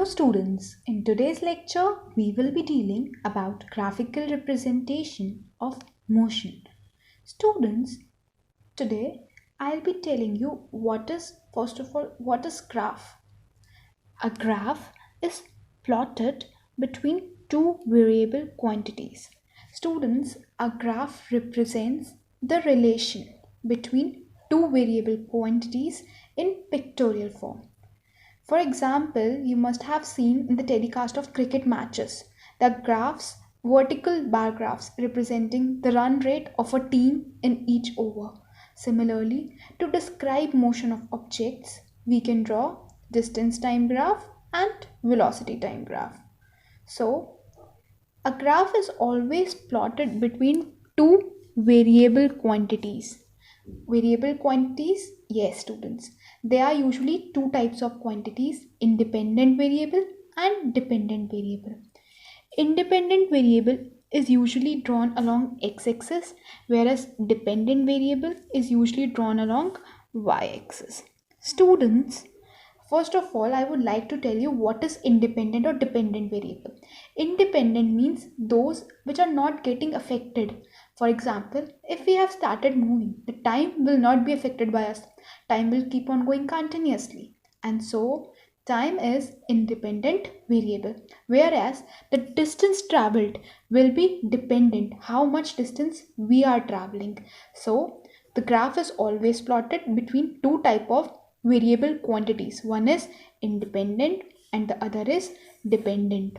students, in today's lecture, we will be dealing about graphical representation of motion. Students, today I'll be telling you first of all, what is graph? A graph is plotted between two variable quantities. Students, a graph represents the relation between two variable quantities in pictorial form. For example, you must have seen in the telecast of cricket matches the graphs, vertical bar graphs representing the run rate of a team in each over. Similarly, to describe motion of objects, we can draw distance time graph and velocity time graph. So, a graph is always plotted between two variable quantities. Variable quantities, yes, students. There are usually two types of quantities, independent variable and dependent variable. Independent variable is usually drawn along x-axis, whereas dependent variable is usually drawn along y-axis. Students, first of all, I would like to tell you what is independent or dependent variable. Independent means those which are not getting affected. For example, if we have started moving, the time will not be affected by us. Time will keep on going continuously. And so, time is independent variable. Whereas, the distance traveled will be dependent, how much distance we are traveling. So, the graph is always plotted between two type of variable quantities. One is independent and the other is dependent.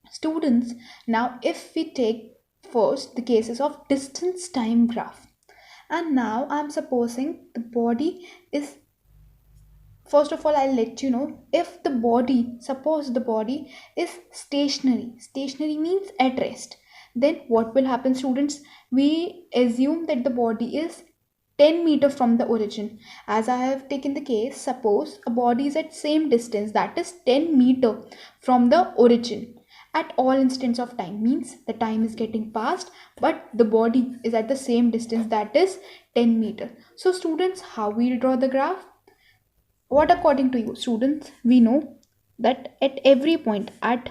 Students, now if we take first the cases of distance time graph, and now I'm supposing the body is, first of all I'll let you know, if the body, suppose the body is stationary means at rest, then what will happen, students? We assume that the body is 10 meter from the origin. As I have taken the case, suppose a body is at same distance, that is 10 meter from the origin at all instants of time, means the time is getting passed but the body is at the same distance, that is 10 meter. So students, how we'll draw the graph? What according to you, students? We know that at every point, at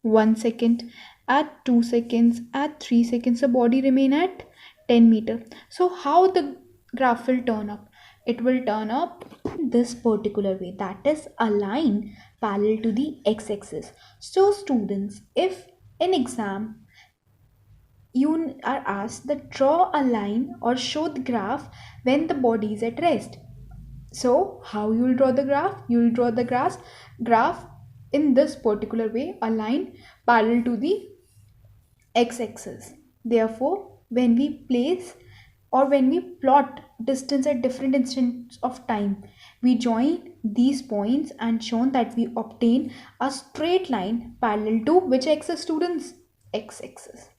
1 second, at 2 seconds, at 3 seconds, the body remain at 10 meter. So how the graph will turn up? It will turn up this particular way, that is a line parallel to the x-axis. So students, if in exam you are asked that draw a line or show the graph when the body is at rest, so how you will draw the graph? You will draw the graph in this particular way, a line parallel to the x-axis. Therefore, when we place or when we plot distance at different instants of time, we join these points and shown that we obtain a straight line parallel to which axis, students? X-axis.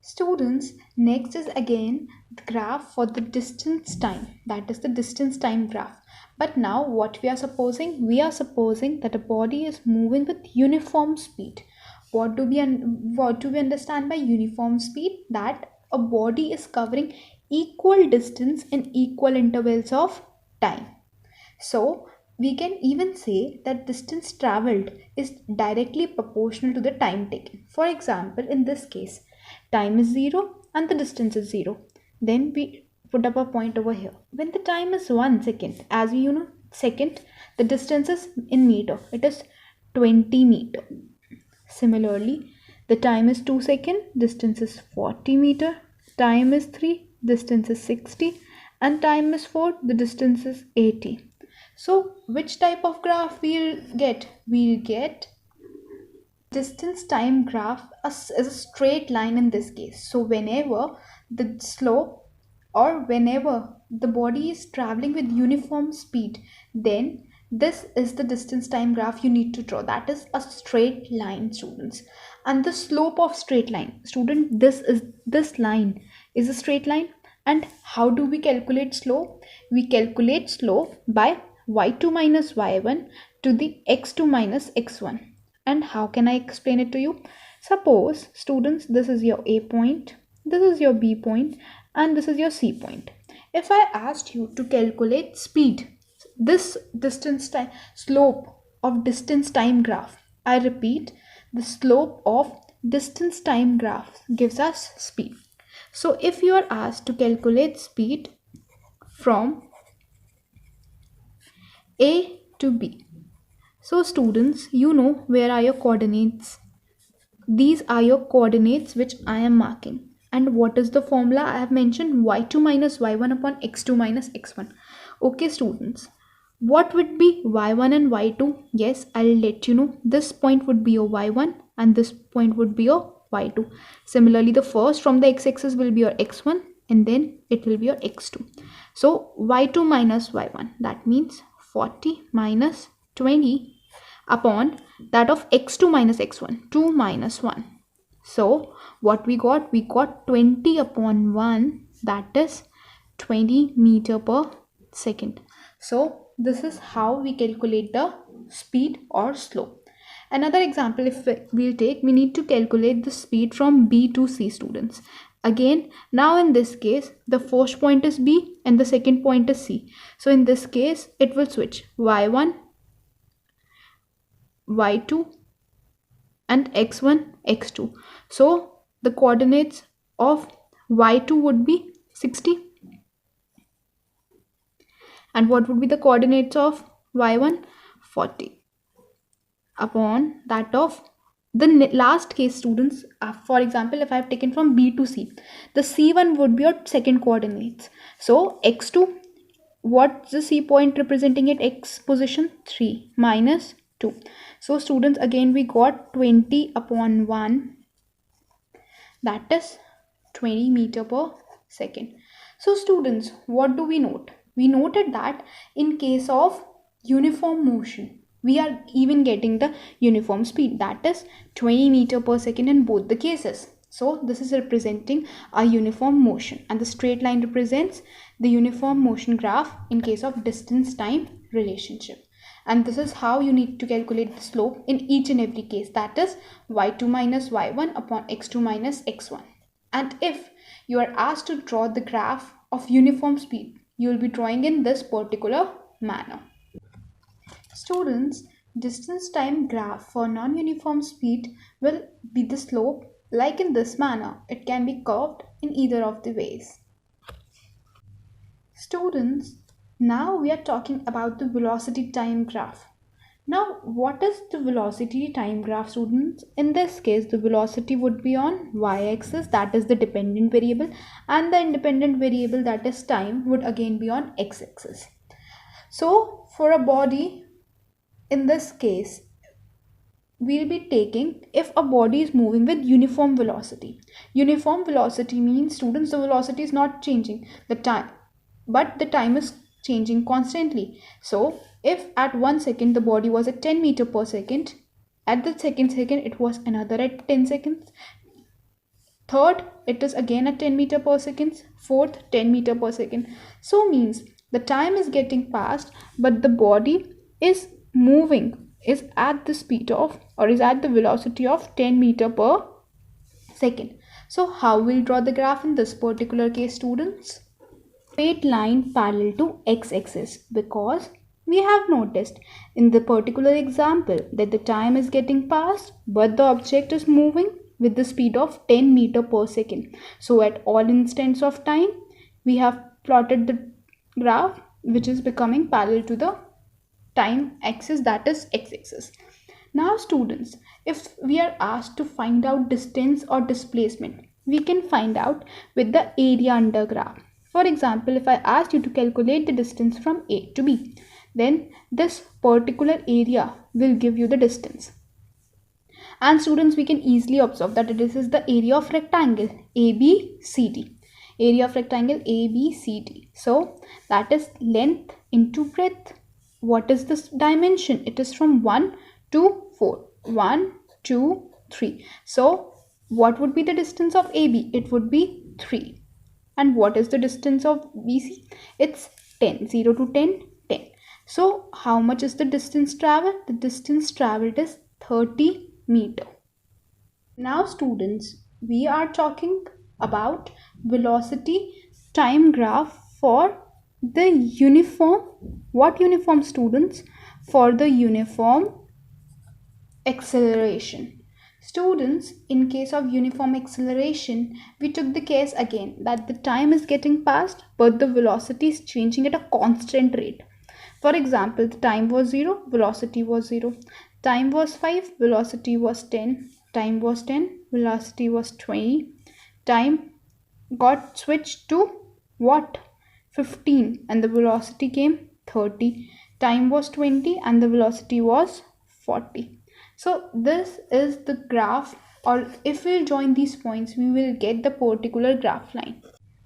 Students, next is again the graph for the distance time, that is the distance time graph. But now what we are supposing? We are supposing that a body is moving with uniform speed. What do we understand by uniform speed? That a body is covering equal distance in equal intervals of time. So we can even say that distance traveled is directly proportional to the time taken. For example, in this case, time is 0 and the distance is 0. Then we put up a point over here. When the time is 1 second, as we second, the distance is in meter. It is 20 meter. Similarly, the time is 2 second, distance is 40 meter. Time is 3, distance is 60. And time is 4, the distance is 80. So, which type of graph we'll get? We'll get distance time graph as a straight line in this case. So, whenever the slope or whenever the body is traveling with uniform speed, then this is the distance time graph you need to draw. That is a straight line, students. And the slope of straight line, student, this line is a straight line. And how do we calculate slope? We calculate slope by y2 minus y1 to the x2 minus x1. And how can I explain it to you? Suppose, students, this is your A point, this is your B point, and this is your C point. If I asked you to calculate speed, this distance time slope of distance time graph. I repeat, the slope of distance time graph gives us speed. So if you are asked to calculate speed from A to B, so students, you know where are your coordinates. These are your coordinates which I am marking. And what is the formula? I have mentioned y2 minus y1 upon x2 minus x1. Okay students, what would be y1 and y2? Yes, I'll let you know. This point would be your y1 and this point would be your y2. Similarly, the first from the x-axis will be your x1 and then it will be your x2. So y2 minus y1, that means 40 minus 20 upon that of x2 minus x1, 2 minus 1. So what we got? We got 20 upon 1, that is 20 meter per second. So this is how we calculate the speed or slope. Another example, if we'll take, we need to calculate the speed from B to C, students. Again, now in this case, the first point is B and the second point is C. So in this case, it will switch y1, y2 and x1, x2. So the coordinates of y2 would be 60. And what would be the coordinates of y1? 40 upon that of the last case, students. For example, if I have taken from B to C, the C1 would be your second coordinates. So x2, what's the C point representing at x position? 3 minus 2. So students, again we got 20 upon 1, that is 20 meter per second. So students, what do we note? We noted that in case of uniform motion, we are even getting the uniform speed, that is 20 meter per second in both the cases. So this is representing a uniform motion, and the straight line represents the uniform motion graph in case of distance time relationship. And this is how you need to calculate the slope in each and every case, that is y2 minus y1 upon x2 minus x1. And if you are asked to draw the graph of uniform speed, you will be drawing in this particular manner. Students, distance time graph for non-uniform speed will be the slope like in this manner. It can be curved in either of the ways. Students, now we are talking about the velocity time graph. Now, what is the velocity time graph, students? In this case, the velocity would be on y-axis, that is the dependent variable, and the independent variable, that is time, would again be on x-axis. So, for a body, in this case, we'll be taking if a body is moving with uniform velocity. Uniform velocity means, students, the velocity is not changing the time, but the time is changing constantly. So if at 1 second the body was at 10 meter per second, at the second it was another at 10 seconds, third it is again at 10 meter per second, fourth 10 meter per second. So means the time is getting passed, but the body is moving, is at the speed of, or is at the velocity of 10 meter per second. So how we'll draw the graph in this particular case, students? Straight line parallel to x-axis, because we have noticed in the particular example that the time is getting passed but the object is moving with the speed of 10 meter per second. So at all instants of time, we have plotted the graph which is becoming parallel to the time axis, that is x-axis. Now students, if we are asked to find out distance or displacement, we can find out with the area under graph. For example, if I asked you to calculate the distance from A to B, then this particular area will give you the distance. And students, we can easily observe that this is the area of rectangle ABCD. Area of rectangle ABCD. So that is length into breadth. What is this dimension? It is from 1 to 4. 1, 2, 3. So what would be the distance of AB? It would be 3. And what is the distance of BC? It's 10. 0 to 10, 10. So how much is the distance traveled? The distance traveled is 30 meter. Now students, we are talking about velocity time graph for the uniform. What uniform, students? for the uniform acceleration. Students, in case of uniform acceleration, we took the case again that the time is getting passed but the velocity is changing at a constant rate. For example, the time was 0, velocity was 0. Time was 5, velocity was 10. Time was 10, velocity was 20. Time got switched to what? 15, and the velocity came 30. Time was 20 and the velocity was 40. So this is the graph, or if we join these points, we will get the particular graph line.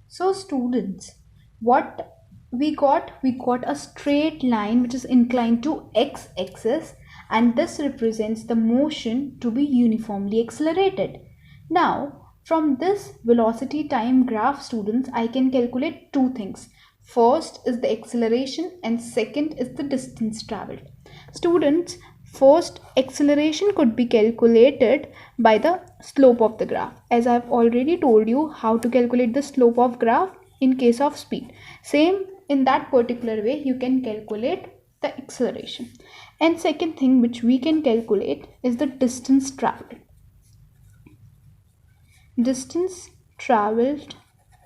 So students, what we got a straight line which is inclined to x-axis, and this represents the motion to be uniformly accelerated. Now from this velocity time graph, students, I can calculate two things. First is the acceleration and second is the distance traveled. Students, first acceleration could be calculated by the slope of the graph, as I have already told you how to calculate the slope of graph in case of speed. Same in that particular way you can calculate the acceleration. And second thing which we can calculate is the distance traveled. Distance traveled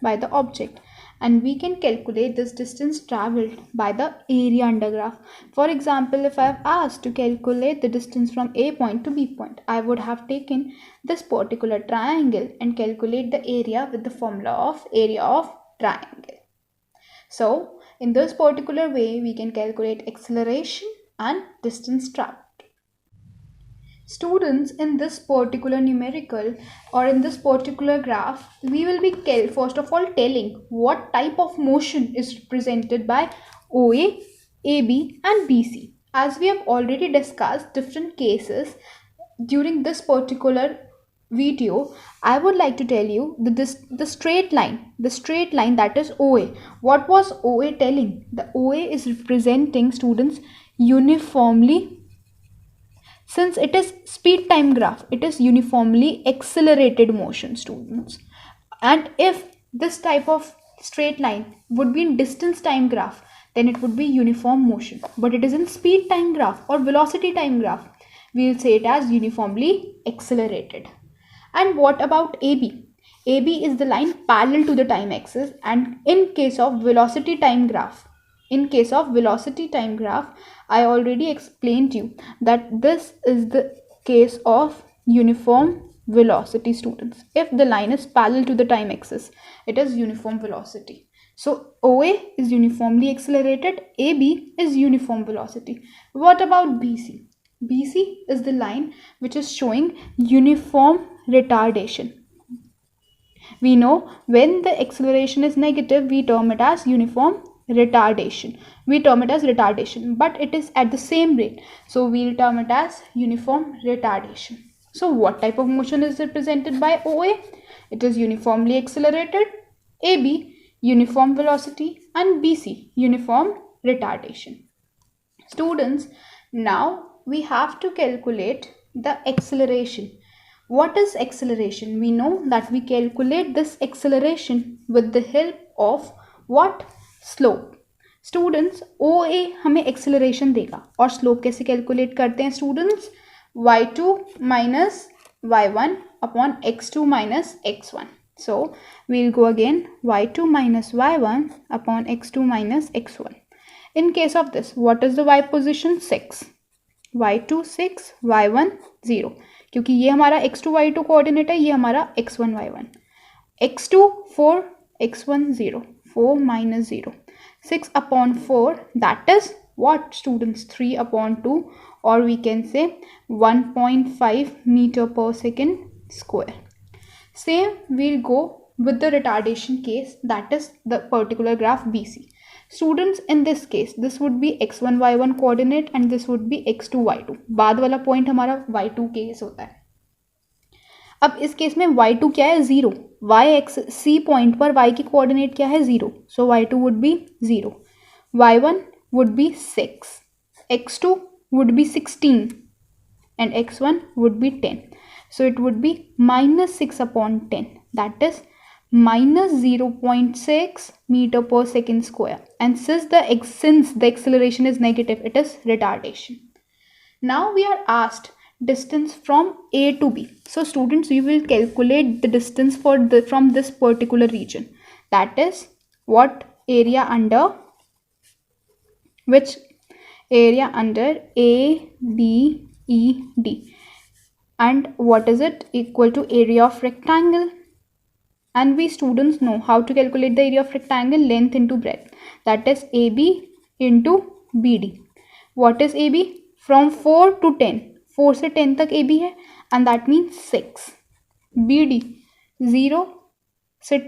by the object, and we can calculate this distance traveled by the area under graph. For example, if I have asked to calculate the distance from A point to B point, I would have taken this particular triangle and calculate the area with the formula of area of triangle. So in this particular way we can calculate acceleration and distance traveled. Students, in this particular numerical or in this particular graph, we will be first of all telling what type of motion is represented by OA, AB and BC. As we have already discussed different cases during this particular video, I would like to tell you the straight line that is OA. What was OA telling? The OA is representing, students, uniformly, since it is speed time graph, it is uniformly accelerated motion, students. And if this type of straight line would be in distance time graph, then it would be uniform motion. But it is in speed time graph or velocity time graph, we will say it as uniformly accelerated. And what about AB? AB is the line parallel to the time axis, and in case of velocity time graph, I already explained to you that this is the case of uniform velocity, students. If the line is parallel to the time axis, it is uniform velocity. So OA is uniformly accelerated, AB is uniform velocity. What about BC? BC is the line which is showing uniform retardation. We know when the acceleration is negative, we term it as uniform retardation. But it is at the same rate, so we'll term it as uniform retardation. So what type of motion is represented by OA? It is uniformly accelerated, AB uniform velocity and BC uniform retardation. Students, now we have to calculate the acceleration. What is acceleration? We know that we calculate this acceleration with the help of what? Slope. Students, OA हमें acceleration देगा और slope कैसे calculate करते हैं students? y2 minus y1 upon x2 minus x1. So we'll go again, y2 minus y1 upon x2 minus x1. In case of this, what is the y position? 6. y2 6, y1 0. क्योंकि ये हमारा x2 y2 coordinate है, ये हमारा x1 y1. x2 4, x1 0. 4 minus 0. 6 upon 4, that is what, students? 3 upon 2, or we can say 1.5 meter per second square. Same we'll go with the retardation case, that is the particular graph BC. Students, in this case this would be x1 y1 coordinate and this would be x2 y2. बाद वाला point हमारा y2 case होता है. अब इस case में y2 क्या है? 0. y पॉइंट पर y की कोऑर्डिनेट क्या है? 0. सो y2 would be 0. y1 would be 6. x2 would be 16 and x1 would be 10. So it would be minus 6 upon 10, that is minus 0.6 meter per second square, and since the acceleration is negative, it is retardation. Now we are asked distance from A to B. So students, we will calculate the distance from this particular region. That is what area under A, B, E, D. And what is it? Equal to area of rectangle. And we students know how to calculate the area of rectangle, length into breadth. That is AB into BD. What is AB? From 4 to 10. 4 से 10 तक AB है, and that means 6. BD 0 से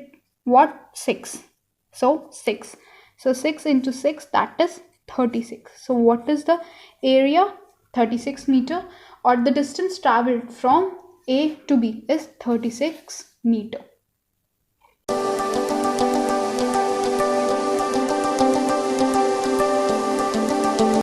what? 6. So 6. So 6 into 6, that is 36. So what is the area? 36 meter, or the distance traveled from A to B is 36 meter.